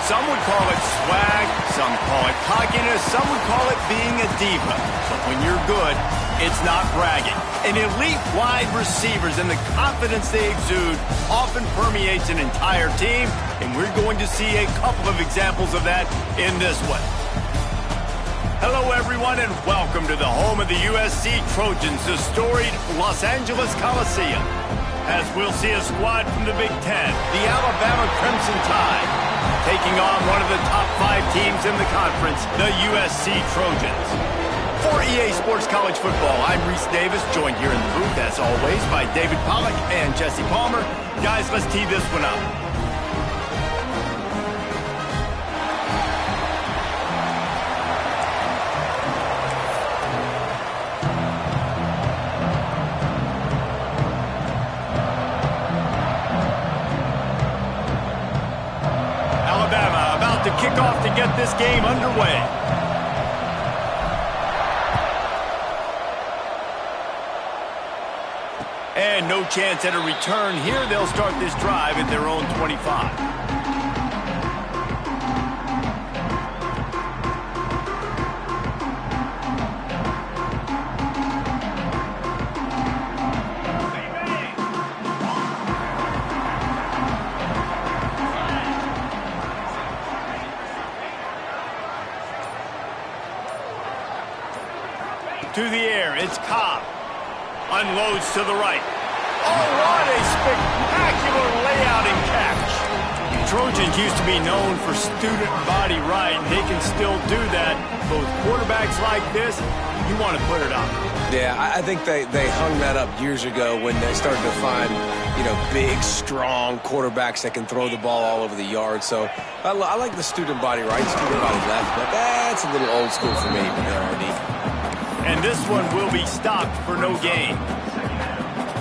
Some would call it swag, some call it cockiness, some would call it being a diva. But when you're good, it's not bragging. An elite wide receivers and the confidence they exude often permeates an entire team, and we're going to see a couple of examples of that in this one. Hello, everyone, and welcome to the home of the USC Trojans, the storied Los Angeles Coliseum. As we'll see a squad from the Big Ten, the Alabama Crimson Tide, taking on one of the top 5 teams in the conference, the USC Trojans. For EA Sports College Football, I'm Reese Davis, joined here in the booth, as always, by David Pollack and Jesse Palmer. Guys, let's tee this one up. Alabama about to kick off to get this game underway. And no chance at a return here. They'll start this drive at their own 25. To the air, it's Cobb. Unloads to the right. Oh, what a spectacular layout and catch. Trojans used to be known for student body right. They can still do that. Both quarterbacks like this, you want to put it up. Yeah, I think they hung that up years ago when they started to find, big, strong quarterbacks that can throw the ball all over the yard. So I like the student body right, student body left, but that's a little old school for me, but they're already. And this one will be stopped for no gain.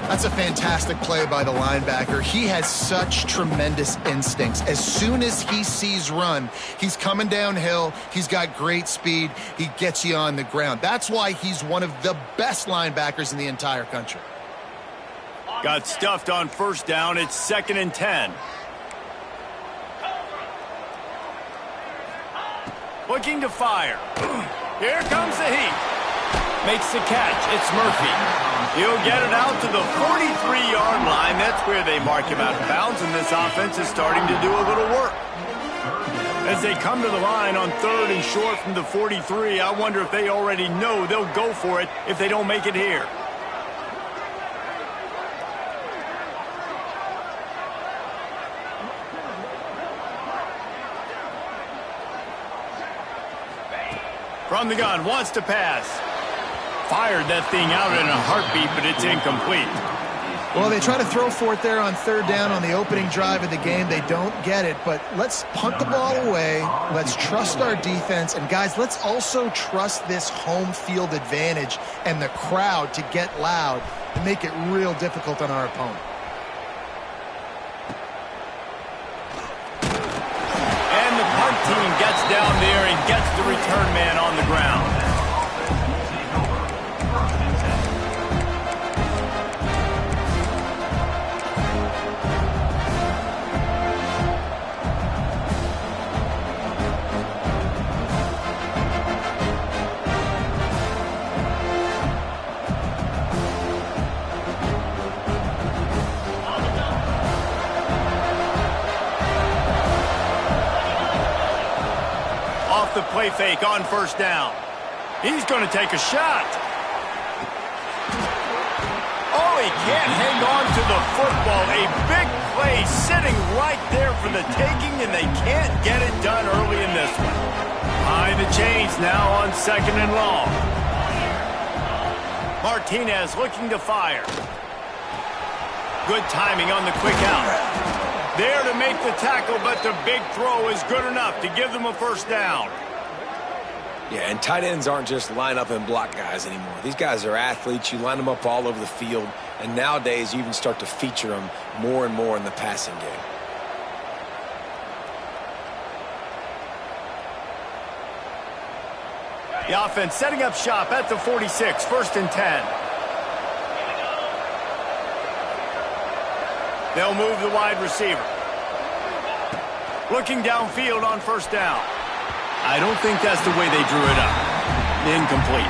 That's a fantastic play by the linebacker. He has such tremendous instincts. As soon as he sees run, he's coming downhill. He's got great speed. He gets you on the ground. That's why he's one of the best linebackers in the entire country. Got stuffed on first down. It's 2nd and 10. Looking to fire. Here comes the heat. Makes the catch. It's Murphy. He'll get it out to the 43-yard line. That's where they mark him out of bounds, and this offense is starting to do a little work. As they come to the line on 3rd and short from the 43, I wonder if they already know they'll go for it if they don't make it here. From the gun, wants to pass. Fired that thing out in a heartbeat, but it's incomplete. Well, they try to throw for it there on 3rd down on the opening drive of the game. They don't get it, but let's punt the ball away. Let's trust our defense. And, guys, let's also trust this home field advantage and the crowd to get loud and make it real difficult on our opponent. And the punt team gets down there and gets the return man on the ground. The play fake on first down. He's going to take a shot. Oh, he can't hang on to the football. A big play sitting right there for the taking, and they can't get it done early in this one. Behind the chains now on 2nd and long. Martinez looking to fire. Good timing on the quick out. There to make the tackle, but the big throw is good enough to give them a first down. Yeah, and tight ends aren't just line up and block guys anymore. These guys are athletes. You line them up all over the field, and nowadays you even start to feature them more and more in the passing game. The offense setting up shop at the 46, 1st and 10. They'll move the wide receiver. Looking downfield on first down. I don't think that's the way they drew it up. Incomplete.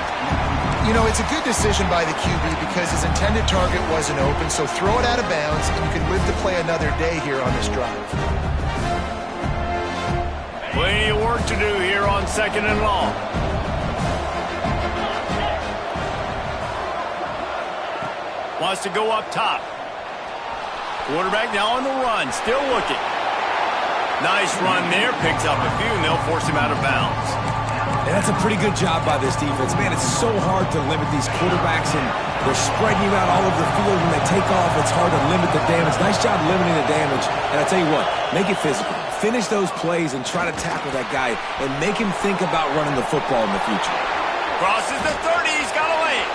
You know, it's a good decision by the QB because his intended target wasn't open, so throw it out of bounds, and you can live to play another day here on this drive. Plenty of work to do here on 2nd and long. Wants to go up top. Quarterback now on the run, still looking. Nice run there, picks up a few, and they'll force him out of bounds. And that's a pretty good job by this defense. Man, it's so hard to limit these quarterbacks, and they're spreading you out all over the field. When they take off, it's hard to limit the damage. Nice job limiting the damage. And I tell you what, make it physical. Finish those plays and try to tackle that guy and make him think about running the football in the future. Crosses the 30, he's got a lane.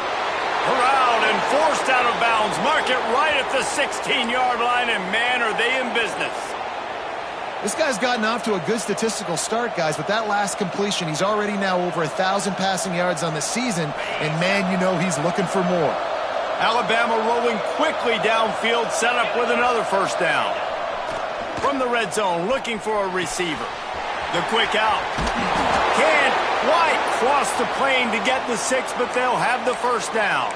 Corralled and forced out of bounds. Mark it right at the 16-yard line, and man, are they in business. This guy's gotten off to a good statistical start, guys, but that last completion, he's already now over 1,000 passing yards on the season, and man, you know he's looking for more. Alabama rolling quickly downfield, set up with another first down. From the red zone, looking for a receiver. The quick out. Can't quite cross the plane to get the 6, but they'll have the first down.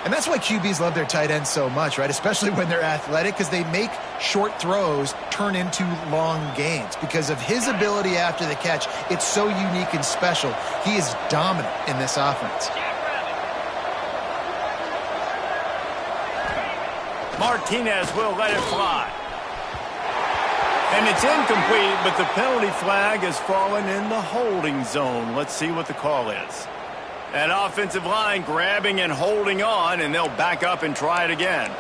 And that's why QBs love their tight ends so much, right? Especially when they're athletic, because they make short throws turn into long gains. Because of his ability after the catch, it's so unique and special. He is dominant in this offense. Martinez will let it fly. And it's incomplete, but the penalty flag has fallen in the holding zone. Let's see what the call is. That offensive line grabbing and holding on, and they'll back up and try it again.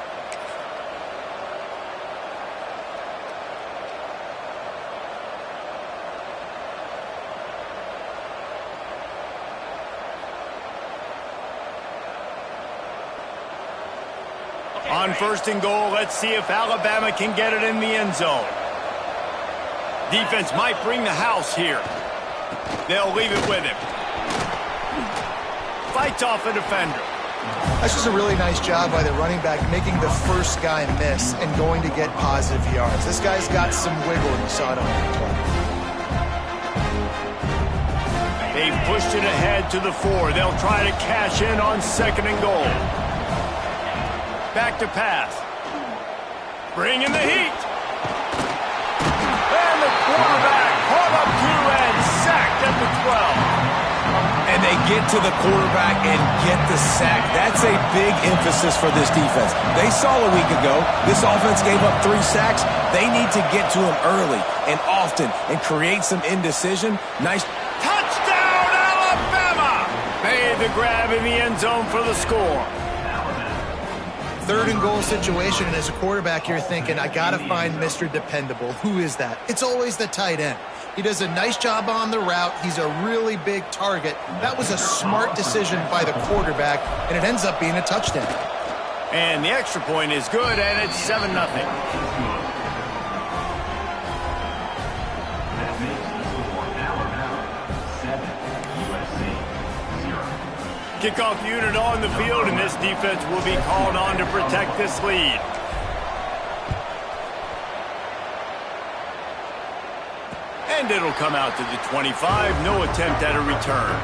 On 1st and goal, let's see if Alabama can get it in the end zone. Defense might bring the house here. They'll leave it with him. Fights off a defender. That's just a really nice job by the running back, making the first guy miss and going to get positive yards. This guy's got some wiggle, and you saw it on that play. They pushed it ahead to the 4. They'll try to cash in on 2nd and goal. Back to pass. Bringing the heat. And the quarterback caught up to and sacked at the 12. And they get to the quarterback and get the sack. That's a big emphasis for this defense. They saw a week ago, this offense gave up 3 sacks. They need to get to him early and often and create some indecision. Nice. Touchdown, Alabama! Made the grab in the end zone for the score. 3rd and goal situation, and as a quarterback, you're thinking, I got to find Mr. Dependable. Who is that? It's always the tight end. He does a nice job on the route. He's a really big target. That was a smart decision by the quarterback, and it ends up being a touchdown. And the extra point is good, and it's 7-0. Kickoff unit on the field, and this defense will be called on to protect this lead. And it'll come out to the 25. No attempt at a return.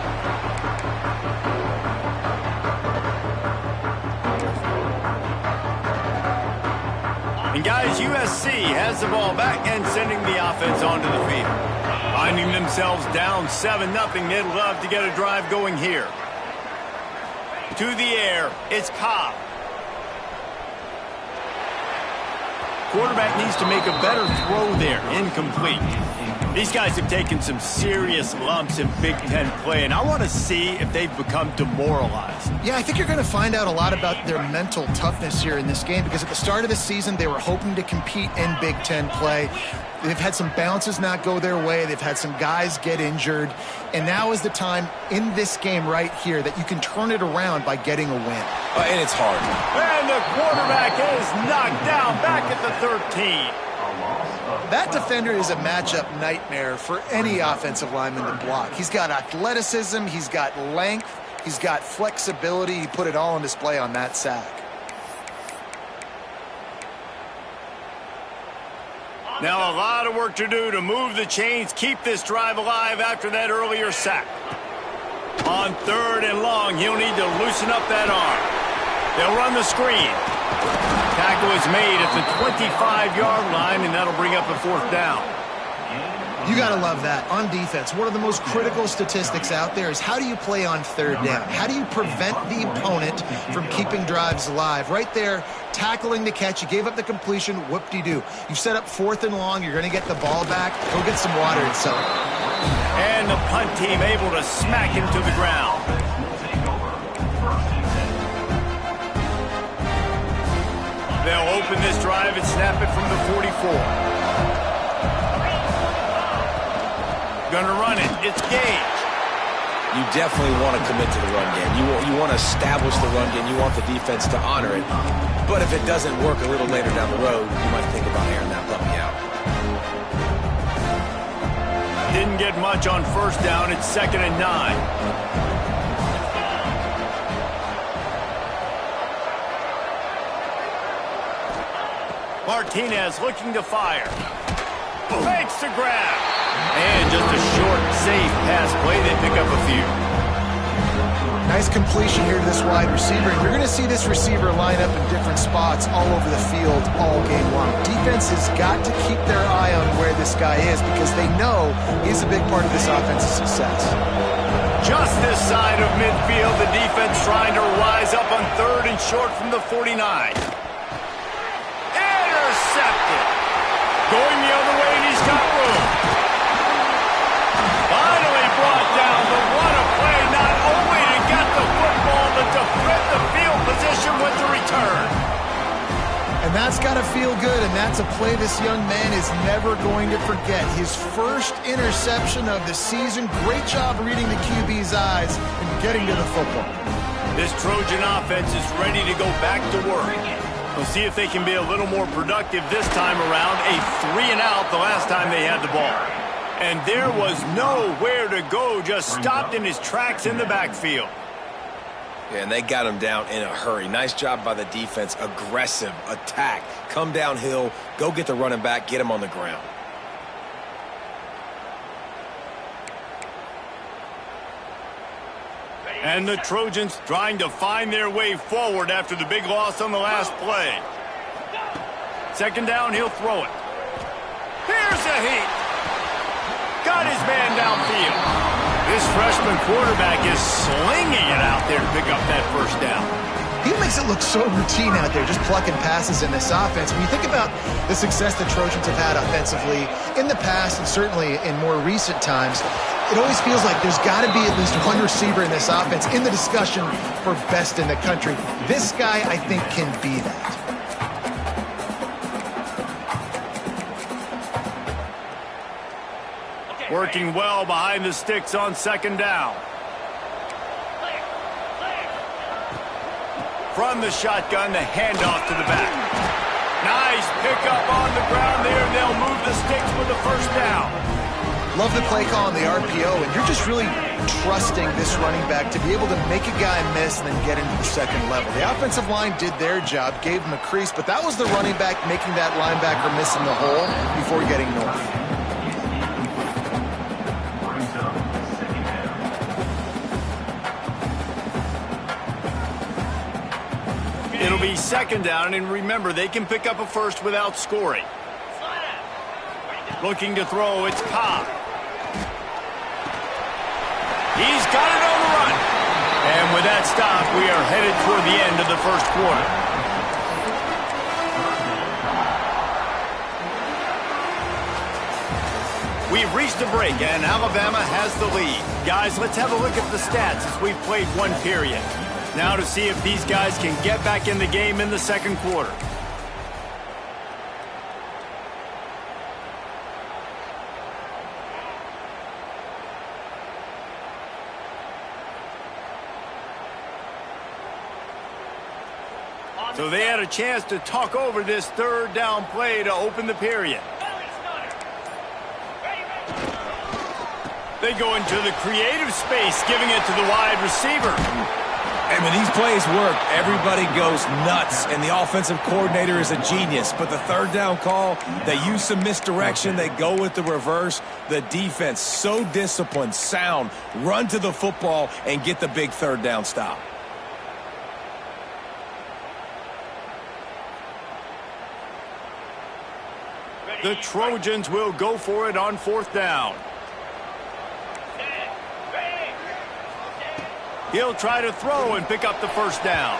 And guys, USC has the ball back and sending the offense onto the field. Finding themselves down 7-0. They'd love to get a drive going here. To the air, it's Cobb. Quarterback needs to make a better throw there. Incomplete. These guys have taken some serious lumps in Big Ten play, and I want to see if they've become demoralized. Yeah, I think you're going to find out a lot about their mental toughness here in this game, because at the start of the season, they were hoping to compete in Big Ten play. They've had some bounces not go their way. They've had some guys get injured. And now is the time in this game right here that you can turn it around by getting a win. And it's hard. And the quarterback is knocked down back at the 13. That defender is a matchup nightmare for any offensive lineman to block. He's got athleticism, he's got length, he's got flexibility. He put it all on display on that sack. Now a lot of work to do to move the chains, keep this drive alive after that earlier sack. On 3rd and long, he'll need to loosen up that arm. They'll run the screen. Tackle is made at the 25-yard line, and that'll bring up a 4th down. You got to love that. On defense, one of the most critical statistics out there is how do you play on 3rd down? How do you prevent the opponent from keeping drives alive? Right there, tackling the catch. You gave up the completion. Whoop-de-doo. You set up 4th and long. You're going to get the ball back. Go get some water and celebrate. And the punt team able to smack him to the ground. They'll open this drive and snap it from the 44. Gonna run it. It's Gage. You definitely want to commit to the run game. You want to establish the run game. You want the defense to honor it. But if it doesn't work a little later down the road, you might think about airing that puppy out. Didn't get much on 1st down. It's 2nd and 9. Martinez looking to fire. Fakes the grab. And just a short, safe pass play. They pick up a few. Nice completion here to this wide receiver. And you're going to see this receiver line up in different spots all over the field all game long. Defense has got to keep their eye on where this guy is because they know he's a big part of this offense's success. Just this side of midfield, the defense trying to rise up on 3rd and short from the 49. Intercepted. Going the other way, and he's got room. Finally brought down, but what a play, not only to get the football, but to flip the field position with the return. And that's got to feel good, and that's a play this young man is never going to forget. His first interception of the season. Great job reading the QB's eyes and getting to the football. This Trojan offense is ready to go back to work. We'll see if they can be a little more productive this time around. A 3-and-out the last time they had the ball. And there was nowhere to go, just stopped in his tracks in the backfield. Yeah, and they got him down in a hurry. Nice job by the defense. Aggressive attack. Come downhill, go get the running back, get him on the ground. And the Trojans trying to find their way forward after the big loss on the last play. 2nd down, he'll throw it. Here's a heat. Got his man downfield. This freshman quarterback is slinging it out there to pick up that 1st down. He makes it look so routine out there, just plucking passes in this offense. When you think about the success the Trojans have had offensively in the past and certainly in more recent times, it always feels like there's got to be at least one receiver in this offense in the discussion for best in the country. This guy, I think, can be that. Working well behind the sticks on 2nd down. From the shotgun, the handoff to the back. Nice pickup on the ground there. They'll move the sticks for the 1st down. Love the play call on the RPO, and you're just really trusting this running back to be able to make a guy miss and then get into the 2nd level. The offensive line did their job, gave him a crease, but that was the running back making that linebacker miss in the hole before getting north. It'll be 2nd down, and remember, they can pick up a 1st without scoring. Looking to throw, it's Cobb. He's got it on the run. And with that stop, we are headed toward the end of the 1st quarter. We've reached the break, and Alabama has the lead. Guys, let's have a look at the stats as we've played 1 period. Now to see if these guys can get back in the game in the 2nd quarter. So they had a chance to talk over this 3rd down play to open the period. They go into the creative space, giving it to the wide receiver. And when these plays work, everybody goes nuts, and the offensive coordinator is a genius. But the third down call, they use some misdirection. They go with the reverse. The defense, so disciplined, sound, run to the football and get the big third down stop. The Trojans will go for it on fourth down. He'll try to throw and pick up the first down.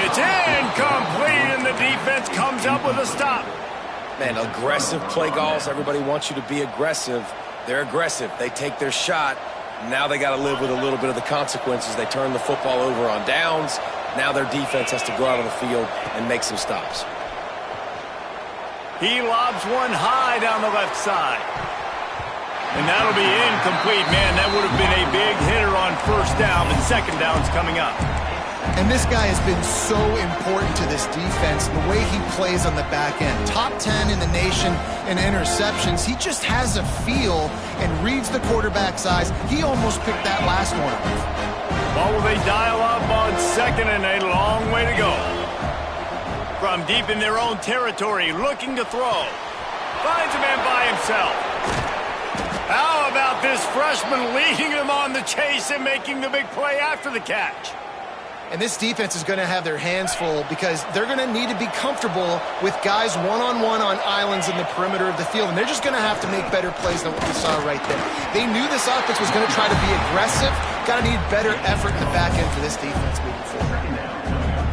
It's incomplete, and the defense comes up with a stop. Man, aggressive play calls. Everybody wants you to be aggressive. They're aggressive. They take their shot. Now they got to live with a little bit of the consequences. They turn the football over on downs. Now their defense has to go out on the field and make some stops. He lobs one high down the left side. And that'll be incomplete. Man, that would have been a big hitter on first down, and second down's coming up. And this guy has been so important to this defense, the way he plays on the back end. Top 10 in the nation in interceptions. He just has a feel and reads the quarterback's eyes. He almost picked that last one off. Well, will they dial up on second, and a long way to go. From deep in their own territory, looking to throw. Finds a man by himself. How about this freshman leading them on the chase and making the big play after the catch? And this defense is going to have their hands full because they're going to need to be comfortable with guys one-on-one on islands in the perimeter of the field. And they're just going to have to make better plays than what we saw right there. They knew this offense was going to try to be aggressive. Got to need better effort in the back end for this defense moving forward.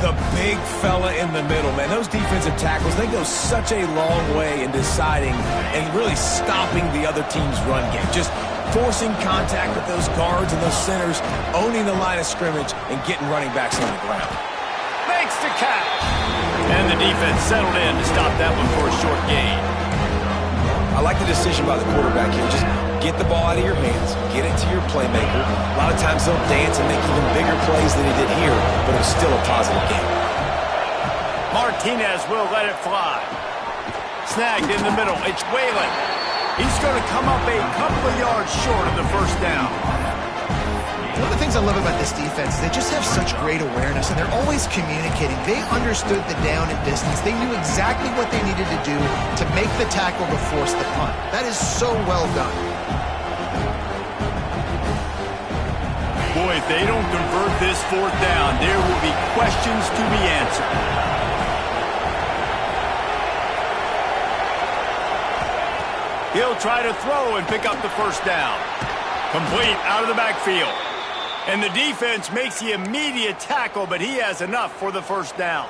The big fella in the middle, man. Those defensive tackles, they go such a long way in deciding and really stopping the other team's run game. Just forcing contact with those guards and those centers, owning the line of scrimmage, and getting running backs on the ground. Makes the catch. And the defense settled in to stop that one for a short gain. I like the decision by the quarterback here. Just get the ball out of your hands, get it to your playmaker. A lot of times they'll dance and make even bigger plays than he did here, but it was still a positive game. Martinez will let it fly. Snagged in the middle. It's Whalen. He's going to come up a couple of yards short of the first down. One of the things I love about this defense is they just have such great awareness, and they're always communicating. They understood the down and distance. They knew exactly what they needed to do to make the tackle to force the punt. That is so well done. Boy, if they don't convert this fourth down, there will be questions to be answered. He'll try to throw and pick up the first down. Complete out of the backfield. And the defense makes the immediate tackle, but he has enough for the first down.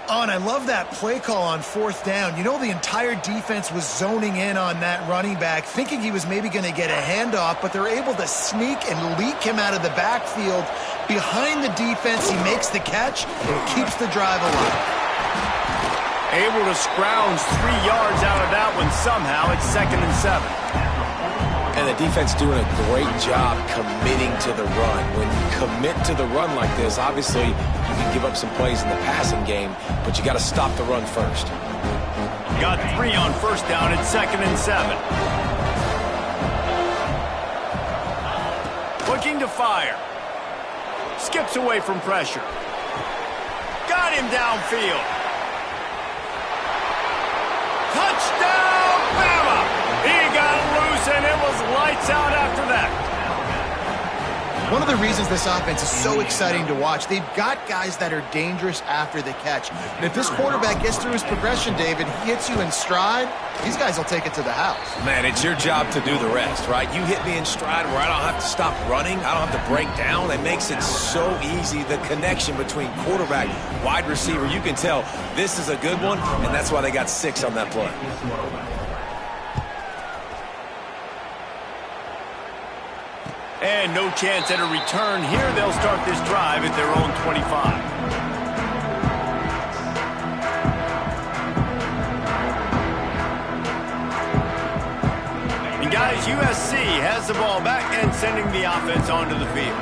Oh, and I love that play call on fourth down. You know, the entire defense was zoning in on that running back, thinking he was maybe going to get a handoff, but they're able to sneak and leak him out of the backfield. Behind the defense, he makes the catch and keeps the drive alive. Able to scrounge 3 yards out of that one somehow. It's 2nd and 7. And the defense doing a great job committing to the run. When you commit to the run like this, obviously you can give up some plays in the passing game, but you got to stop the run first. Got 3 on first down. It's 2nd and 7. Looking to fire. Skips away from pressure. Got him downfield. Touchdown, Bama! He got loose, and it was lights out after that. One of the reasons this offense is so exciting to watch, they've got guys that are dangerous after the catch. And if this quarterback gets through his progression, David, he hits you in stride, these guys will take it to the house. Man, it's your job to do the rest, right? You hit me in stride where I don't have to stop running. I don't have to break down. It makes it so easy, the connection between quarterback, wide receiver. You can tell this is a good one, and that's why they got 6 on that play. And no chance at a return here. They'll start this drive at their own 25. And guys, USC has the ball back and sending the offense onto the field.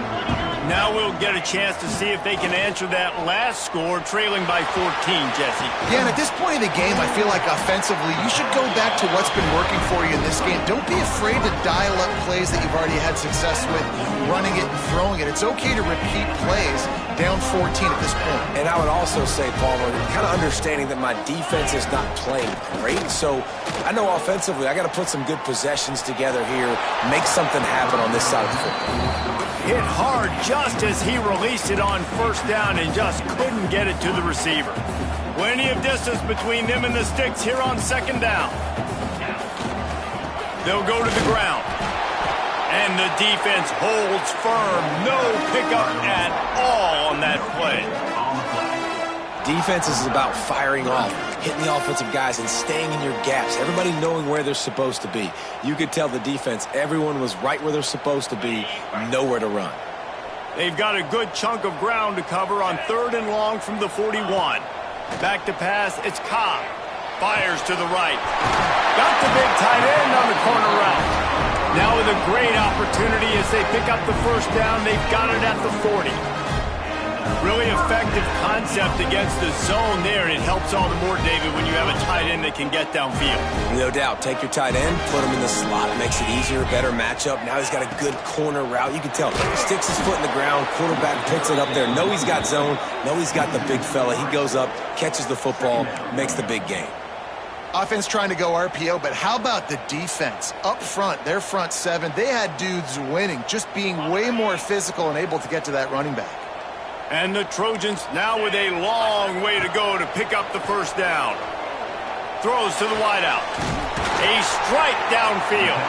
Now Now we'll get a chance to see if they can answer that last score, trailing by 14, Jesse. Yeah, and at this point in the game, I feel like offensively, you should go back to what's been working for you in this game. Don't be afraid to dial up plays that you've already had success with, running it and throwing it. It's okay to repeat plays down 14 at this point. And I would also say, Palmer, kind of understanding that my defense is not playing great. So I know offensively, I got to put some good possessions together here, make something happen on this side of the football. Hit hard just as he released it on first down and just couldn't get it to the receiver. Plenty of distance between them and the sticks here on second down. They'll go to the ground. And the defense holds firm. No pickup at all on that play. Defense is about firing off, hitting the offensive guys and staying in your gaps. Everybody knowing where they're supposed to be. You could tell the defense, everyone was right where they're supposed to be, nowhere to run. They've got a good chunk of ground to cover on 3rd and long from the 41. Back to pass, it's Cobb. Fires to the right. Got the big tight end on the corner route. Now with a great opportunity as they pick up the first down, they've got it at the 40. Really effective concept against the zone there, and it helps all the more, David, when you have a tight end that can get downfield. No doubt. Take your tight end, put him in the slot. It makes it easier, better matchup. Now he's got a good corner route. You can tell. Sticks his foot in the ground. Quarterback picks it up there. Know he's got zone. Know he's got the big fella. He goes up, catches the football, makes the big game. Offense trying to go RPO, but how about the defense? Up front, their front seven, they had dudes winning, just being way more physical and able to get to that running back. And the Trojans now with a long way to go to pick up the first down. Throws to the wideout. A strike downfield.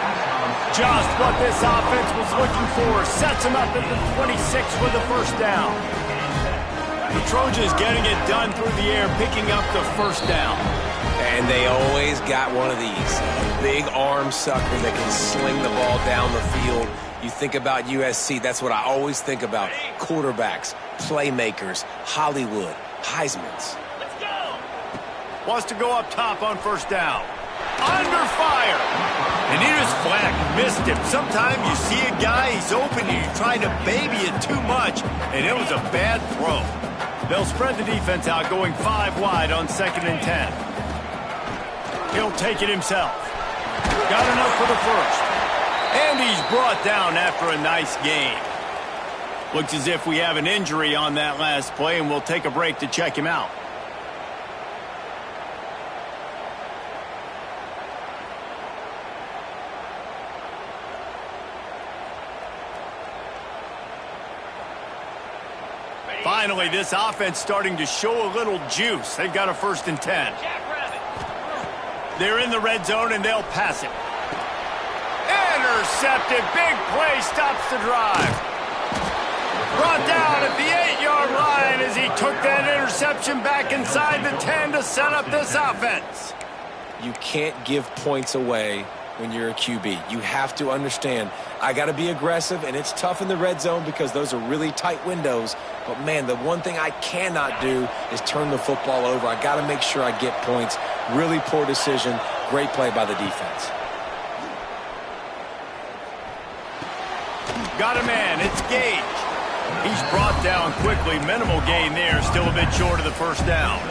Just what this offense was looking for. Sets him up at the 26 for the first down. The Trojans getting it done through the air, picking up the first down. And they always got one of these. A big arm sucker that can sling the ball down the field. You think about USC, that's what I always think about. Quarterbacks, playmakers, Hollywood, Heismans. Let's go. Wants to go up top on first down. Under fire. And he just flat missed him. Sometimes you see a guy, he's open, and you're trying to baby it too much, and it was a bad throw. They'll spread the defense out, going 5 wide on 2nd and 10. He'll take it himself. Got enough for the first. And he's brought down after a nice game. Looks as if we have an injury on that last play, and we'll take a break to check him out. Finally, this offense starting to show a little juice. They've got a 1st and 10. They're in the red zone, and they'll pass it. Intercepted. Big play stops the drive. Brought down at the 8-yard line as he took that interception back inside the 10 to set up this offense. You can't give points away when you're a QB. You have to understand, I got to be aggressive, and it's tough in the red zone because those are really tight windows. But, man, the one thing I cannot do is turn the football over. I got to make sure I get points. Really poor decision. Great play by the defense. Got a man. It's Gage. He's brought down quickly. Minimal gain there. Still a bit short of the first down.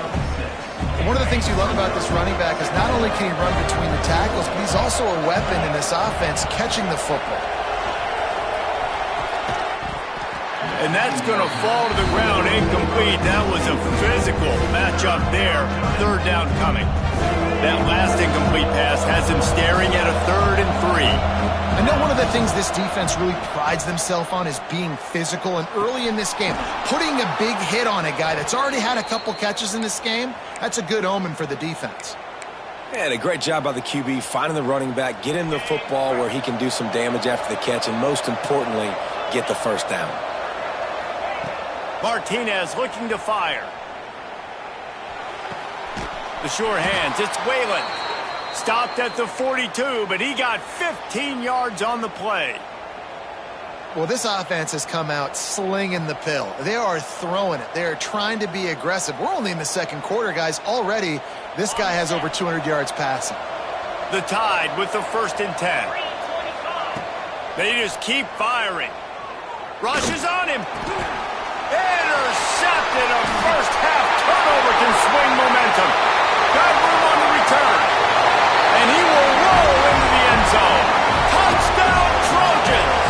One of the things you love about this running back is not only can he run between the tackles, but he's also a weapon in this offense catching the football. And that's going to fall to the ground incomplete. That was a physical matchup there. 3rd down coming. That last incomplete pass has him staring at a 3rd and 3. I know one of the things this defense really prides themselves on is being physical, and early in this game, putting a big hit on a guy that's already had a couple catches in this game, that's a good omen for the defense. And a great job by the QB, finding the running back, get him the football where he can do some damage after the catch, and most importantly, get the first down. Martinez looking to fire. The sure hands, it's Whalen. Stopped at the 42, but he got 15 yards on the play. Well, this offense has come out slinging the pill. They are throwing it. They are trying to be aggressive. We're only in the 2nd quarter, guys. Already, this guy has over 200 yards passing. The Tide with the 1st and 10. They just keep firing. Rushes on him. Intercepted. A first-half turnover can swing momentum. Got room on the return. And he will roll into the end zone. Touchdown, Trojans!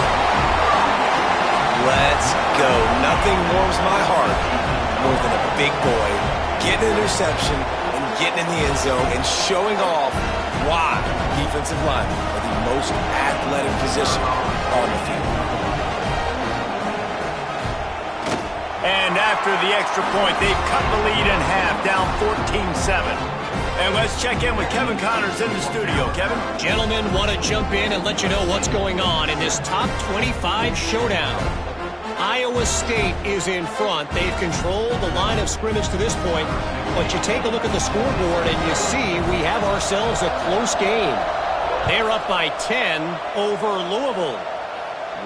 Let's go. Nothing warms my heart more than a big boy getting an interception and getting in the end zone and showing off why defensive linemen are the most athletic position on the field. And after the extra point, they've cut the lead in half, down 14-7. And let's check in with Kevin Connors in the studio. Kevin? Gentlemen, want to jump in and let you know what's going on in this top 25 showdown. Iowa State is in front. They've controlled the line of scrimmage to this point, but you take a look at the scoreboard and you see we have ourselves a close game. They're up by 10 over Louisville.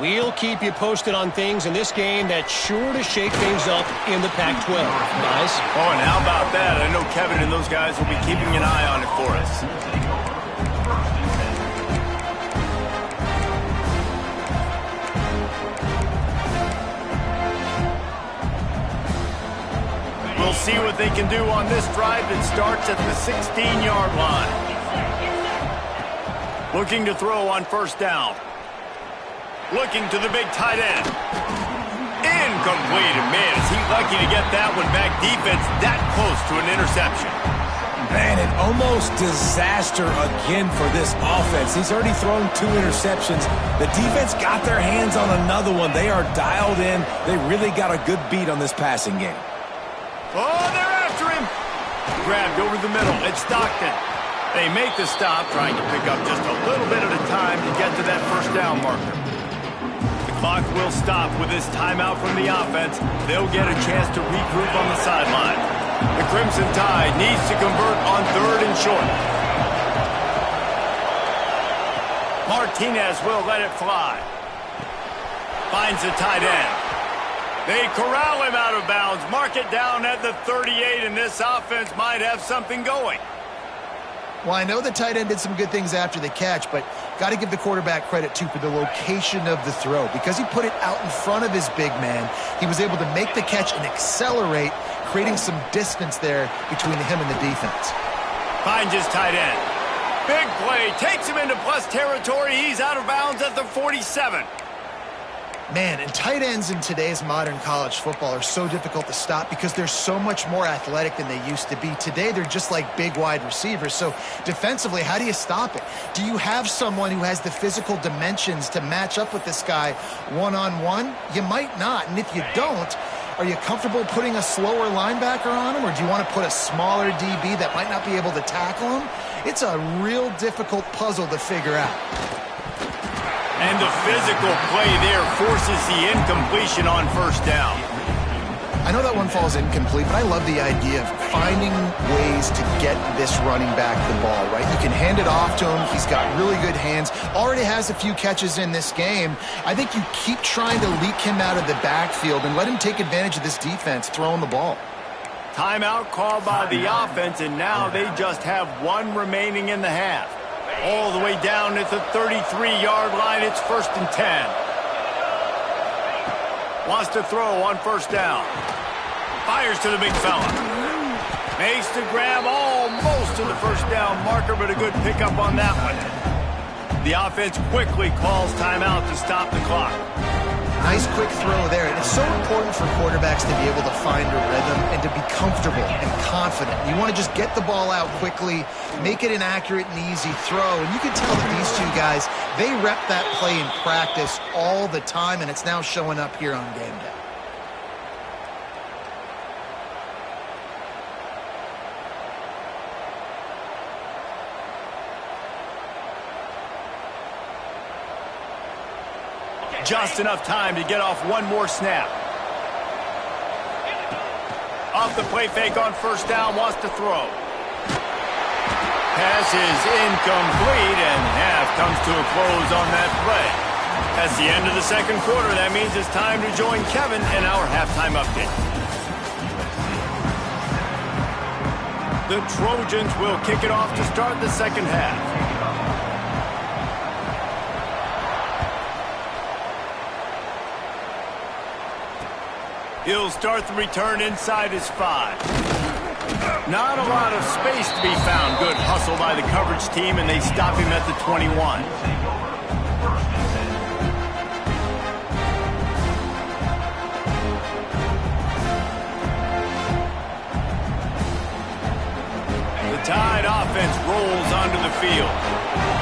We'll keep you posted on things in this game that's sure to shake things up in the Pac-12. Guys? Oh, and how about that? I know Kevin and those guys will be keeping an eye on it for us. We'll see what they can do on this drive that starts at the 16-yard line. Looking to throw on first down. Looking to the big tight end. Incomplete. And man, is he lucky to get that one back. Defense that close to an interception. Man, an almost disaster again for this offense. He's already thrown 2 interceptions. The defense got their hands on another one. They are dialed in. They really got a good beat on this passing game. Oh, they're after him. Grabbed over the middle. It's Stockton. They make the stop, trying to pick up just a little bit at a time to get to that first down marker. Clock will stop with this timeout from the offense. They'll get a chance to regroup on the sideline. The Crimson Tide needs to convert on 3rd and short. Martinez will let it fly. Finds the tight end. They corral him out of bounds. Mark it down at the 38, and this offense might have something going. Well, I know the tight end did some good things after the catch, but got to give the quarterback credit, too, for the location of the throw. Because he put it out in front of his big man, he was able to make the catch and accelerate, creating some distance there between him and the defense. Finds his tight end. Big play. Takes him into plus territory. He's out of bounds at the 47. Man, and tight ends in today's modern college football are so difficult to stop because they're so much more athletic than they used to be. Today, they're just like big wide receivers. So defensively, how do you stop it? Do you have someone who has the physical dimensions to match up with this guy one-on-one? You might not. And if you don't, are you comfortable putting a slower linebacker on him, or do you want to put a smaller DB that might not be able to tackle him? It's a real difficult puzzle to figure out. And the physical play there forces the incompletion on first down. I know that one falls incomplete, but I love the idea of finding ways to get this running back the ball, right? You can hand it off to him. He's got really good hands. Already has a few catches in this game. I think you keep trying to leak him out of the backfield and let him take advantage of this defense throwing the ball. Timeout called by the offense, and now they just have 1 remaining in the half. All the way down at the 33-yard line, it's 1st and 10. Wants to throw on first down. Fires to the big fella. Makes the grab almost to the first down marker, but a good pickup on that one. The offense quickly calls timeout to stop the clock. Nice quick throw there. And it's so important for quarterbacks to be able to find a rhythm and to be comfortable and confident. You want to just get the ball out quickly, make it an accurate and easy throw. And you can tell that these 2 guys, they rep that play in practice all the time, and it's now showing up here on game day. Just enough time to get off one more snap. Off the play fake on first down, wants to throw. Pass is incomplete, and half comes to a close on that play. That's the end of the second quarter. That means it's time to join Kevin in our halftime update. The Trojans will kick it off to start the second half. He'll start the return inside his 5. Not a lot of space to be found. Good hustle by the coverage team, and they stop him at the 21. The Tide offense rolls onto the field.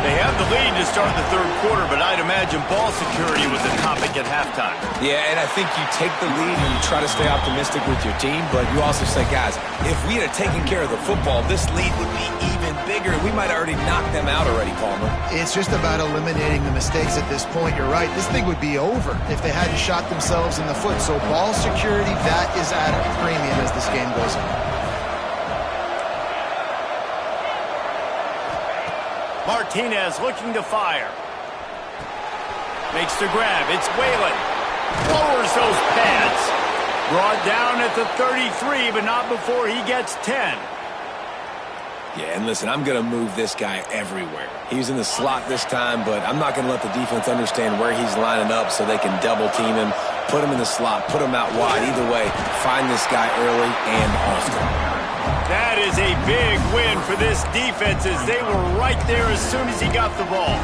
They have the lead to start the third quarter, but I'd imagine ball security was a topic at halftime. Yeah, and I think you take the lead and you try to stay optimistic with your team, but you also say, guys, if we had taken care of the football, this lead would be even bigger. We might have already knocked them out already, Palmer. It's just about eliminating the mistakes at this point. You're right. This thing would be over if they hadn't shot themselves in the foot. So ball security, that is at a premium as this game goes on. Martinez looking to fire. Makes the grab. It's Whalen. Lowers those pads. Brought down at the 33, but not before he gets 10. Yeah, and listen, I'm going to move this guy everywhere. He's in the slot this time, but I'm not going to let the defense understand where he's lining up so they can double team him, put him in the slot, put him out wide. Either way, find this guy early and often. That is a big win for this defense as they were right there as soon as he got the ball.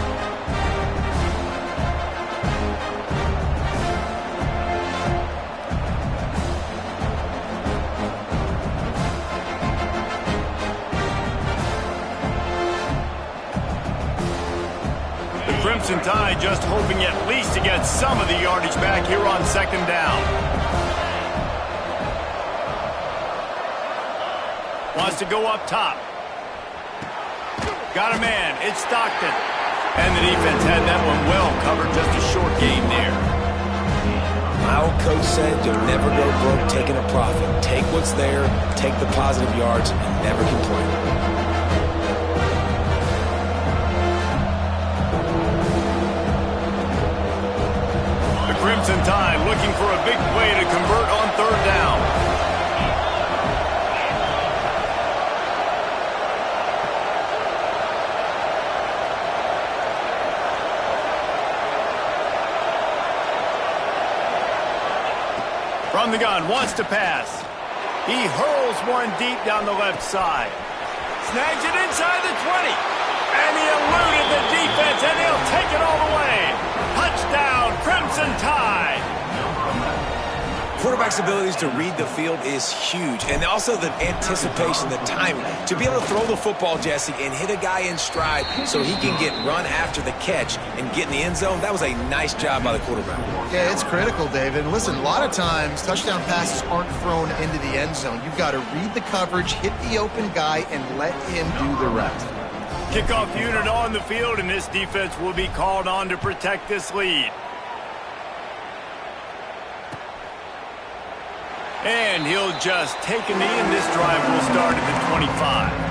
The Crimson Tide just hoping at least to get some of the yardage back here on second down. Wants to go up top. Got a man. It's Stockton. And the defense had that one well covered. Just a short gain there. My old coach said you'll never go broke taking a profit. Take what's there, take the positive yards, and never complain. The Crimson Tide looking for a big play to convert on third down. From the gun, wants to pass. He hurls one deep down the left side. Snags it inside the 20. And he eluded the defense, and he'll take it all the way. Touchdown, Crimson Tide. Quarterback's abilities to read the field is huge, and also the anticipation, the timing. To be able to throw the football, Jesse, and hit a guy in stride so he can get run after the catch and get in the end zone, that was a nice job by the quarterback. Yeah, it's critical, David. Listen, a lot of times touchdown passes aren't thrown into the end zone. You've got to read the coverage, hit the open guy, and let him do the rest. Kickoff unit on the field, and this defense will be called on to protect this lead. And he'll just take a knee, and this drive will start at the 25.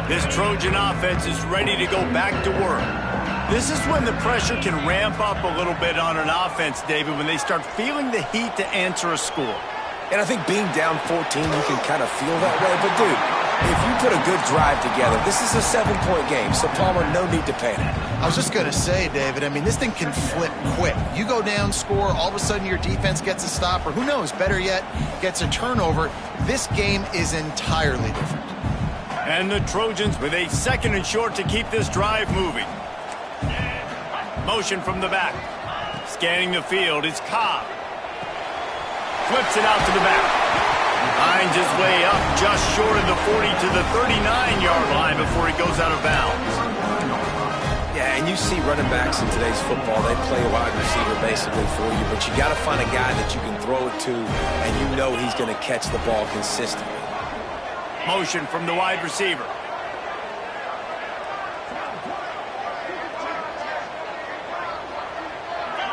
This Trojan offense is ready to go back to work. This is when the pressure can ramp up a little bit on an offense, David, when they start feeling the heat to answer a score. And I think being down 14, you can kind of feel that way. But, dude, if you put a good drive together, this is a 7-point game, so Palmer, no need to panic. I was just going to say, David, I mean, this thing can flip quick. You go down, score, all of a sudden your defense gets a stop, or who knows, better yet, gets a turnover. This game is entirely different. And the Trojans with a second and short to keep this drive moving. Motion from the back. Scanning the field, it's Cobb. Flips it out to the back. Finds his way up just short of the 40 to the 39-yard line before he goes out of bounds. Yeah, and you see running backs in today's football, they play a wide receiver basically for you, but you got to find a guy that you can throw it to, and you know he's going to catch the ball consistently. Motion from the wide receiver.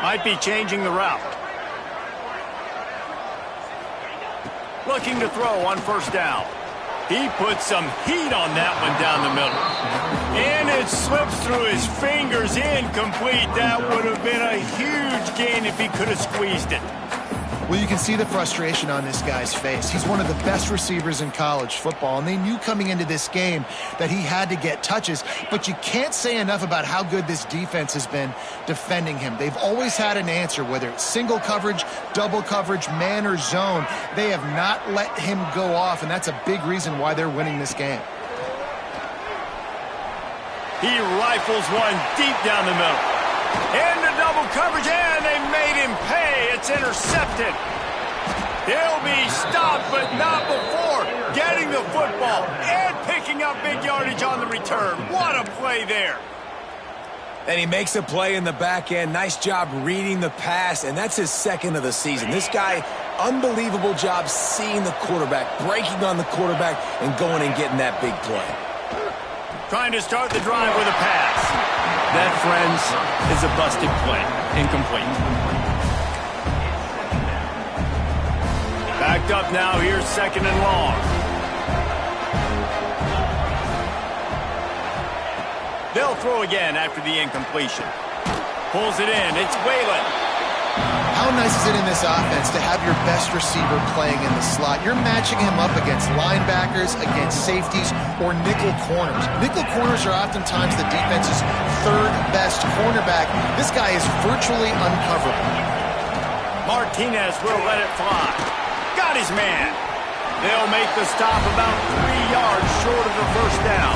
Might be changing the route. Looking to throw on first down. He puts some heat on that one down the middle. And it slips through his fingers, incomplete. That would have been a huge gain if he could have squeezed it. Well, you can see the frustration on this guy's face. He's one of the best receivers in college football, and they knew coming into this game that he had to get touches, but you can't say enough about how good this defense has been defending him. They've always had an answer, whether it's single coverage, double coverage, man or zone. They have not let him go off, and that's a big reason why they're winning this game. He rifles one deep down the middle. Into double coverage, and they made him pay. It's intercepted. He'll be stopped, but not before getting the football and picking up big yardage on the return. What a play there. And he makes a play in the back end. Nice job reading the pass, and that's his second of the season. This guy, unbelievable job seeing the quarterback, breaking on the quarterback, and going and getting that big play. Trying to start the drive with a pass. That, friends, is a busted play. Incomplete. Backed up now. Here's second and long. They'll throw again after the incompletion. Pulls it in. It's Whalen. How nice is it in this offense to have your best receiver playing in the slot? You're matching him up against linebackers, against safeties, or nickel corners. Nickel corners are oftentimes the defense's third best cornerback. This guy is virtually uncoverable. Martinez will let it fly. Got his man. They'll make the stop about 3 yards short of the first down.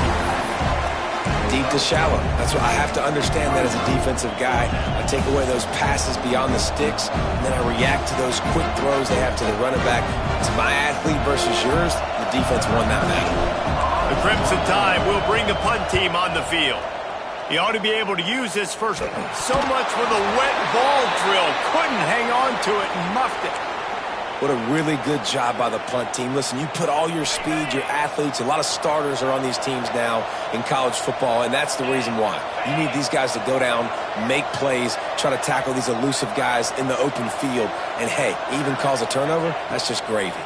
Deep to shallow. That's what I have to understand that as a defensive guy. I take away those passes beyond the sticks, and then I react to those quick throws they have to the running back. It's my athlete versus yours. The defense won that battle. The Crimson Tide will bring the punt team on the field. He ought to be able to use this first. So much for the wet ball drill. Couldn't hang on to it and muffed it. What a really good job by the punt team. Listen, you put all your speed, your athletes, a lot of starters are on these teams now in college football, and that's the reason why. You need these guys to go down, make plays, try to tackle these elusive guys in the open field, and hey, even cause a turnover, that's just gravy.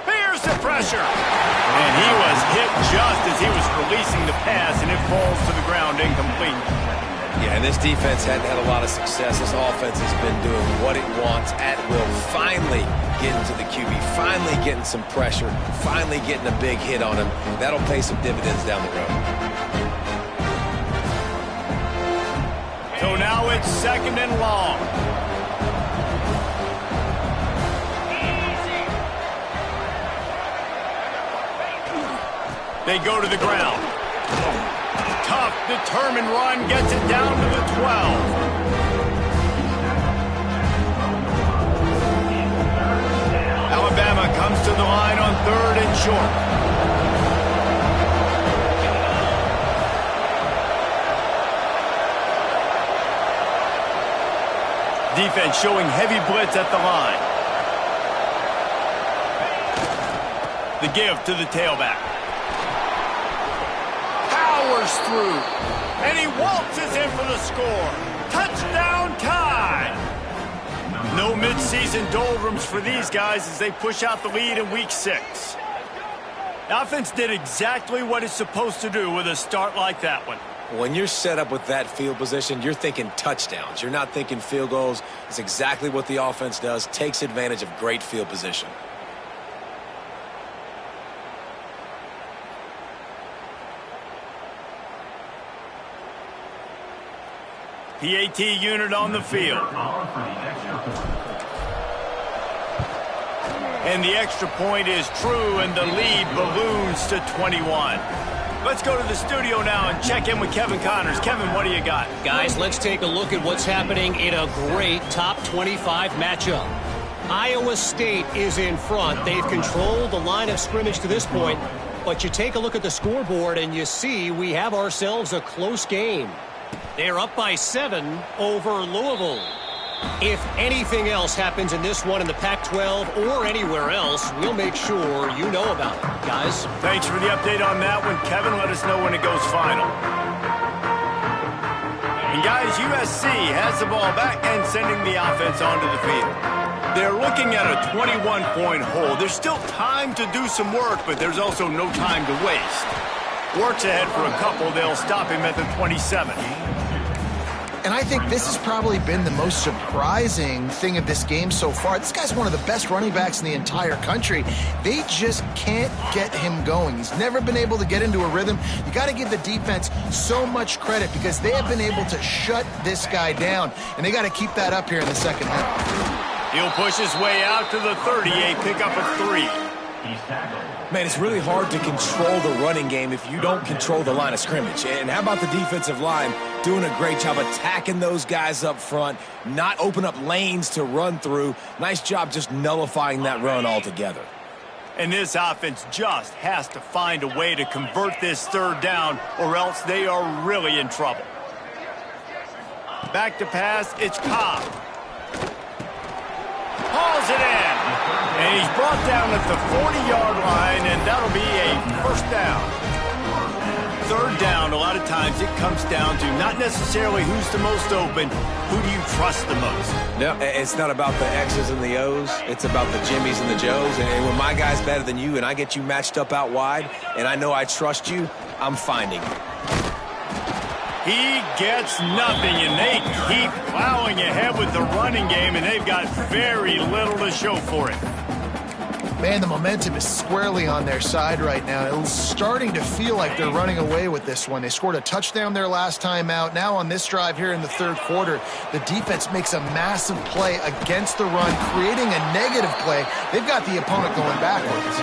Here's the pressure. And he was hit just as he was releasing the pass, and it falls to the ground incomplete. Yeah, and this defense hadn't had a lot of success. This offense has been doing what it wants at will. Finally getting to the QB, finally getting some pressure, finally getting a big hit on him. That'll pay some dividends down the road. So now it's second and long. They go to the ground. Tough, determined run gets it down to the 12. Alabama comes to the line on third and short. Defense showing heavy blitz at the line. The give to the tailback. Through, and he waltzes in for the score. Touchdown Tide! No midseason doldrums for these guys as they push out the lead in week 6. The offense did exactly what it's supposed to do with a start like that one. When you're set up with that field position, you're thinking touchdowns. You're not thinking field goals. It's exactly what the offense does, takes advantage of great field position. PAT unit on the field. And the extra point is true, and the lead balloons to 21. Let's go to the studio now and check in with Kevin Connors. Kevin, what do you got? Guys, let's take a look at what's happening in a great top 25 matchup. Iowa State is in front. They've controlled the line of scrimmage to this point, but you take a look at the scoreboard and you see we have ourselves a close game. They're up by 7 over Louisville. If anything else happens in this one in the Pac-12 or anywhere else, we'll make sure you know about it, guys. Thanks for the update on that one, Kevin. Let us know when it goes final. And guys, USC has the ball back and sending the offense onto the field. They're looking at a 21-point hole. There's still time to do some work, but there's also no time to waste. Works ahead for a couple. They'll stop him at the 27. And I think this has probably been the most surprising thing of this game so far. This guy's one of the best running backs in the entire country. They just can't get him going. He's never been able to get into a rhythm. You got to give the defense so much credit because they have been able to shut this guy down, and they got to keep that up here in the second half. He'll push his way out to the 38, pick up a 3. Man, it's really hard to control the running game if you don't control the line of scrimmage. And how about the defensive line doing a great job attacking those guys up front, not open up lanes to run through. Nice job just nullifying that run altogether. And this offense just has to find a way to convert this third down, or else they are really in trouble. Back to pass, it's Cobb. Hauls it in. And he's brought down at the 40-yard line, and that'll be a first down. Third down, a lot of times it comes down to not necessarily who's the most open, who do you trust the most? No, it's not about the X's and the O's. It's about the Jimmys and the Joes. And when my guy's better than you and I get you matched up out wide, and I know I trust you, I'm finding you. He gets nothing, and they keep plowing ahead with the running game, and they've got very little to show for it. Man, the momentum is squarely on their side right now. It's starting to feel like they're running away with this one. They scored a touchdown their last time out. Now on this drive here in the third quarter, the defense makes a massive play against the run, creating a negative play. They've got the opponent going backwards.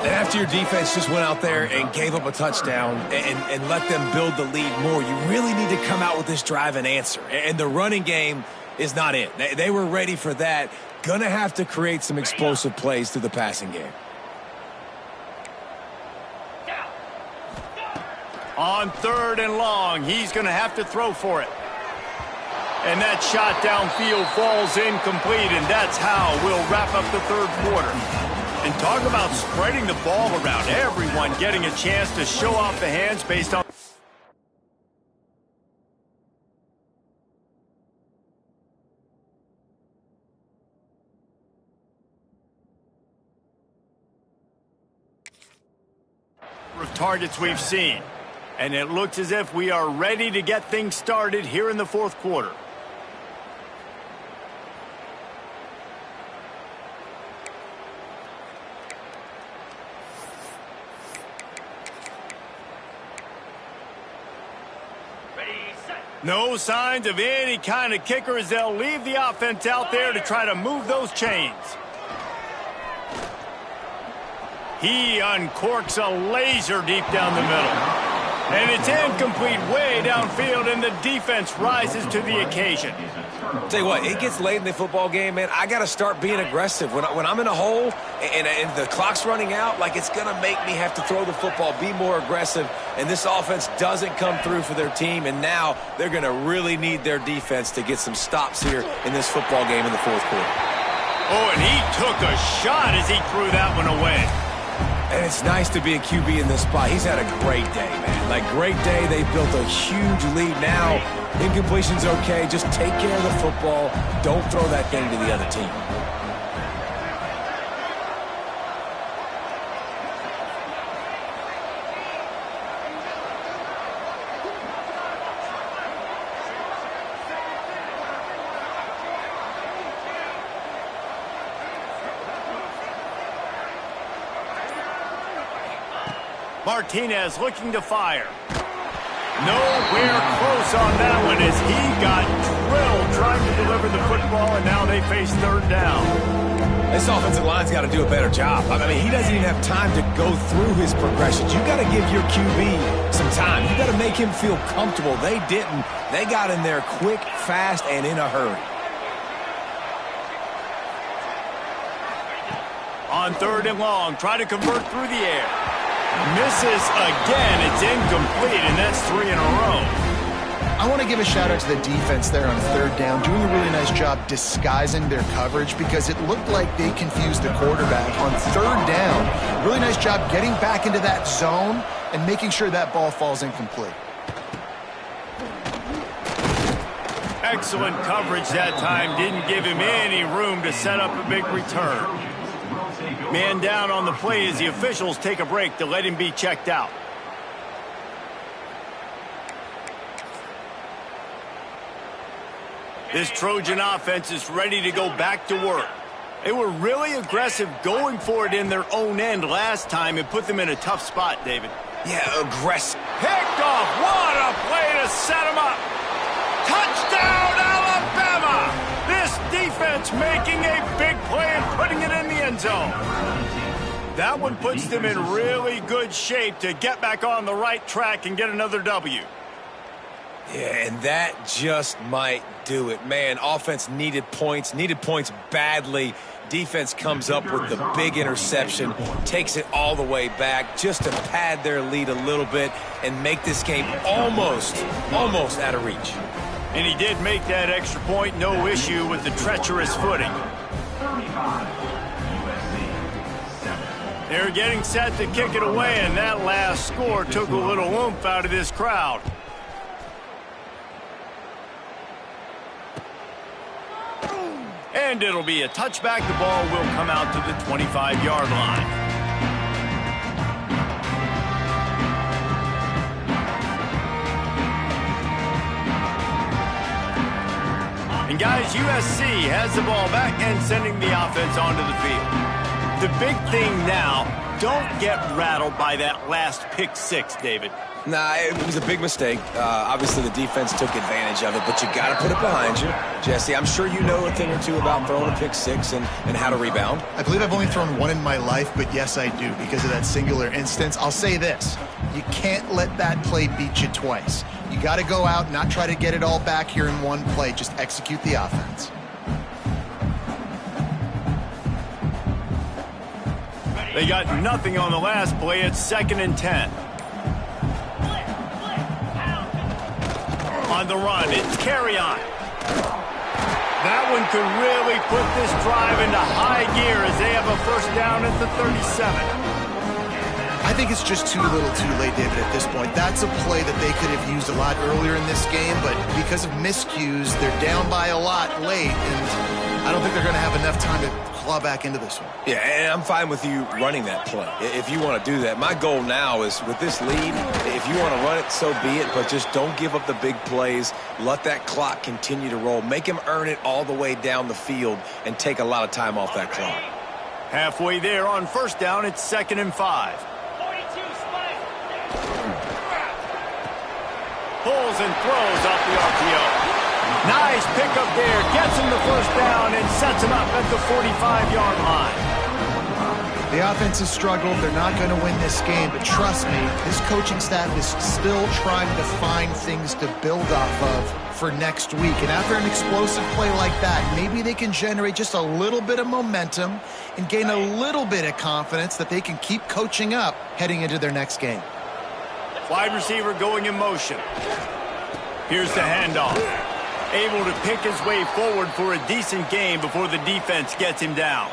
And after your defense just went out there and gave up a touchdown and let them build the lead more, you really need to come out with this drive and answer. And the running game is not it. They were ready for that. Gonna have to create some explosive plays through the passing game. On third and long, he's gonna have to throw for it. And that shot downfield falls incomplete, and that's how we'll wrap up the third quarter. And talk about spreading the ball around, everyone getting a chance to show off the hands based on... of targets we've seen. And it looks as if we are ready to get things started here in the fourth quarter. No signs of any kind of kicker as they'll leave the offense out there to try to move those chains. He uncorks a laser deep down the middle. And it's incomplete way downfield, and the defense rises to the occasion. Tell you what, it gets late in the football game, man. I got to start being aggressive. When I'm in a hole and the clock's running out, like it's going to make me have to throw the football, be more aggressive, and this offense doesn't come through for their team, and now they're going to really need their defense to get some stops here in this football game in the fourth quarter. Oh, and he took a shot as he threw that one away. And it's nice to be a QB in this spot. He's had a great day, man. Like, great day. They built a huge lead. Now, incompletion's okay. Just take care of the football. Don't throw that thing to the other team. Martinez looking to fire. Nowhere close on that one as he got drilled trying to deliver the football, and now they face third down. This offensive line's got to do a better job. I mean, he doesn't even have time to go through his progressions. You got to give your QB some time. You got to make him feel comfortable. They didn't. They got in there quick, fast, and in a hurry. On third and long, try to convert through the air. Misses again. It's incomplete, and that's 3 in a row. I want to give a shout out to the defense there on third down, doing a really nice job disguising their coverage because it looked like they confused the quarterback on third down. Really nice job getting back into that zone and making sure that ball falls incomplete. Excellent coverage that time. Didn't give him any room to set up a big return. Man down on the play as the officials take a break to let him be checked out. This Trojan offense is ready to go back to work. They were really aggressive going for it in their own end last time and put them in a tough spot, David. Yeah, aggressive. Picked off. What a play to set them up. Touchdown, Alabama! This defense making a big play and putting it in the end zone. That one puts them in really good shape to get back on the right track and get another W. Yeah, and that just might do it. Man, offense needed points badly. Defense comes up with the big interception, takes it all the way back just to pad their lead a little bit and make this game almost out of reach. And he did make that extra point, no issue with the treacherous footing. They're getting set to kick it away, and that last score took a little oomph out of this crowd. And it'll be a touchback. The ball will come out to the 25-yard line. And guys, USC has the ball back and sending the offense onto the field. The big thing now, don't get rattled by that last pick six, David. Nah, it was a big mistake. Obviously, the defense took advantage of it, but you got to put it behind you. Jesse, I'm sure you know a thing or two about throwing a pick six and how to rebound. I believe I've only thrown one in my life, but yes, I do because of that singular instance. I'll say this. You can't let that play beat you twice. You got to go out, not try to get it all back here in one play. Just execute the offense. They got nothing on the last play. It's 2nd and 10. On the run, it's Carry-On. That one could really put this drive into high gear as they have a first down at the 37. I think it's just too little too late, David, at this point. That's a play that they could have used a lot earlier in this game, but because of miscues, they're down by a lot late, and I don't think they're going to have enough time to claw back into this one. Yeah, and I'm fine with you running that play if you want to do that. My goal now is with this lead, if you want to run it, so be it, but just don't give up the big plays. Let that clock continue to roll. Make him earn it all the way down the field and take a lot of time off that clock. Halfway there on first down, it's 2nd and 5. Pulls and throws off the RPO. Nice pickup there. Gets him the first down and sets him up at the 45-yard line. The offense has struggled. They're not going to win this game, but trust me, this coaching staff is still trying to find things to build off of for next week. And after an explosive play like that, maybe they can generate just a little bit of momentum and gain a little bit of confidence that they can keep coaching up heading into their next game. Wide receiver going in motion. Here's the handoff. Able to pick his way forward for a decent game before the defense gets him down.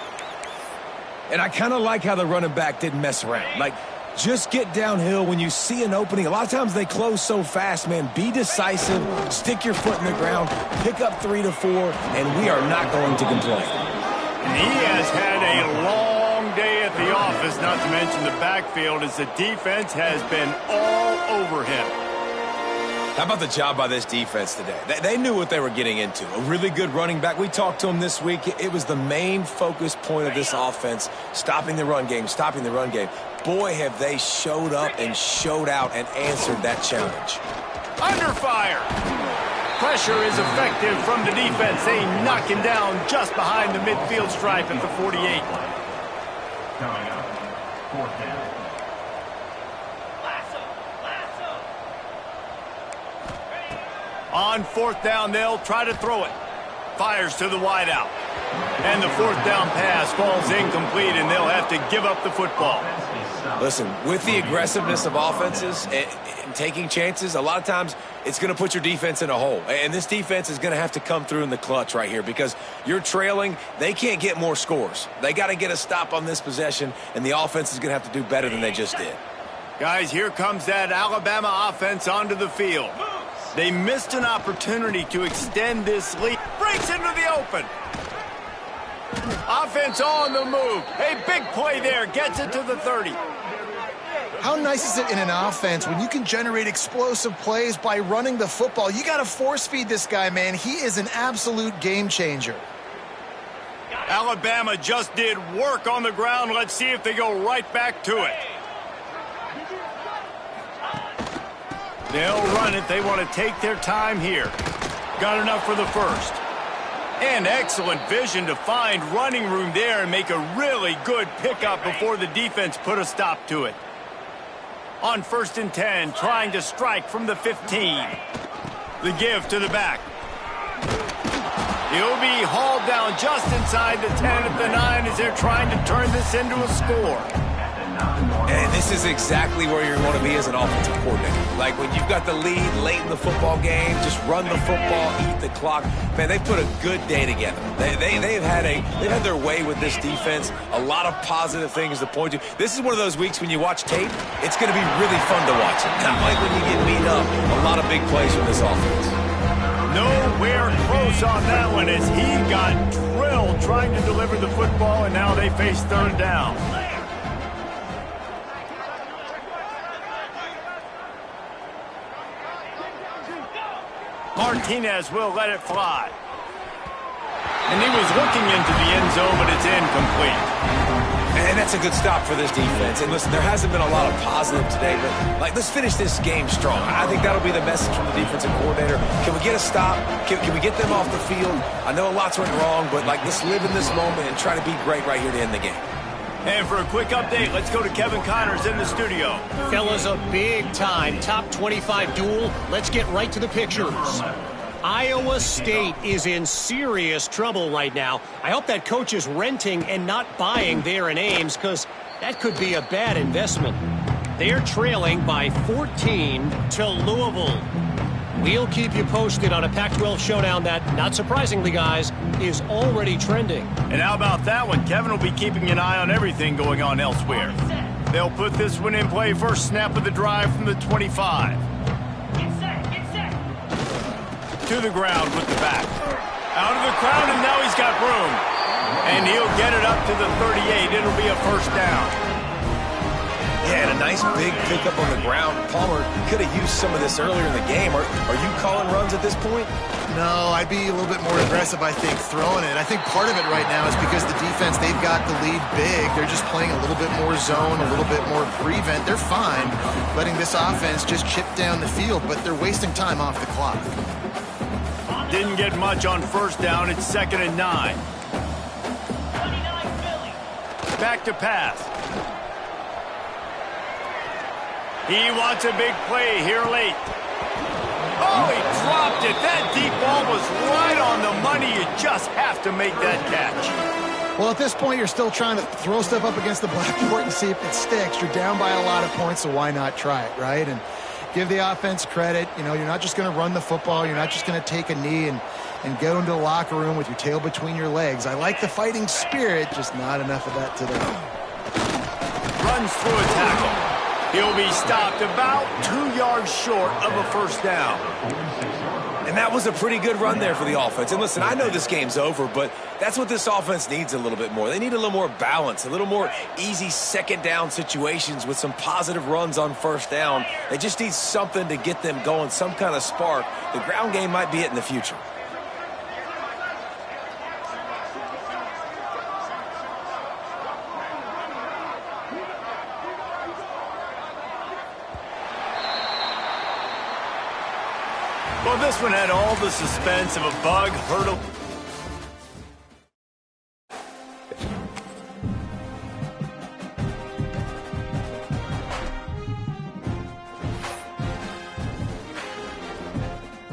And I kind of like how the running back didn't mess around. Like, just get downhill when you see an opening. A lot of times they close so fast, man. Be decisive, stick your foot in the ground, pick up 3 to 4, and we are not going to complain. He has had a long day at the office, not to mention the backfield, as the defense has been all over him. How about the job by this defense today? They knew what they were getting into. A really good running back. We talked to him this week. It was the main focus point of this offense, stopping the run game, stopping the run game. Boy, have they showed up and showed out and answered that challenge. Under fire. Pressure is effective from the defense. They knock him down just behind the midfield stripe at the 48. Coming up, 4th down. On 4th down, they'll try to throw it. Fires to the wideout. And the 4th down pass falls incomplete, and they'll have to give up the football. Listen, with the aggressiveness of offenses and taking chances, a lot of times it's going to put your defense in a hole. And this defense is going to have to come through in the clutch right here because you're trailing. They can't get more scores. They got to get a stop on this possession, and the offense is going to have to do better than they just did. Guys, here comes that Alabama offense onto the field. They missed an opportunity to extend this lead. Breaks into the open. Offense on the move. A big play there. Gets it to the 30. How nice is it in an offense when you can generate explosive plays by running the football? You got to force feed this guy, man. He is an absolute game changer. Alabama just did work on the ground. Let's see if they go right back to it. They'll run it. They want to take their time here. Got enough for the first. And excellent vision to find running room there and make a really good pickup before the defense put a stop to it. On 1st and 10, trying to strike from the 15. The give to the back. He'll be hauled down just inside the 10 at the 9 as they're trying to turn this into a score. And this is exactly where you want to be as an offensive coordinator. Like when you've got the lead late in the football game, just run the football, eat the clock. Man, they've put a good day together. They've had their way with this defense. A lot of positive things to point to. This is one of those weeks when you watch tape, it's going to be really fun to watch it. Not like when you get beat up. A lot of big plays from this offense. Nowhere close on that one as he got drilled trying to deliver the football, and now they face 3rd down. Martinez will let it fly. And he was looking into the end zone, but it's incomplete. And that's a good stop for this defense. And listen, there hasn't been a lot of positive today, but let's finish this game strong. I think that'll be the message from the defensive coordinator. Can we get a stop? Can we get them off the field? I know lots went wrong, but let's live in this moment and try to be great right here to end the game. And for a quick update, let's go to Kevin Connors in the studio. Fellas, a big-time top 25 duel. Let's get right to the pictures. Iowa State is in serious trouble right now. I hope that coach is renting and not buying there in Ames, because that could be a bad investment. They're trailing by 14 to Louisville. We'll keep you posted on a Pac-12 showdown that, not surprisingly, guys, is already trending. And how about that one? Kevin will be keeping an eye on everything going on elsewhere. They'll put this one in play. First snap of the drive from the 25. To the ground with the back. Out of the crowd, and now he's got room. And he'll get it up to the 38. It'll be a 1st down. Yeah, and a nice big pickup on the ground. Palmer could have used some of this earlier in the game. Are you calling runs at this point? No, I'd be a little bit more aggressive, I think, throwing it. I think part of it right now is because the defense, they've got the lead big. They're just playing a little bit more zone, a little bit more prevent. They're fine letting this offense just chip down the field, but they're wasting time off the clock. Didn't get much on 1st down. It's 2nd and 9. Back to pass. He wants a big play here late. Oh, he dropped it. That deep ball was right on the money. You just have to make that catch. Well, at this point, you're still trying to throw stuff up against the blackboard and see if it sticks. You're down by a lot of points, so why not try it, right? And give the offense credit. You know, you're not just going to run the football. You're not just going to take a knee and go into the locker room with your tail between your legs. I like the fighting spirit, just not enough of that today. Runs through a tackle. He'll be stopped about 2 yards short of a 1st down. And that was a pretty good run there for the offense. And listen, I know this game's over, but that's what this offense needs a little bit more. They need a little more balance, a little more easy 2nd down situations with some positive runs on 1st down. They just need something to get them going, some kind of spark. The ground game might be it in the future. Well, this one had all the suspense of a bug hurdle.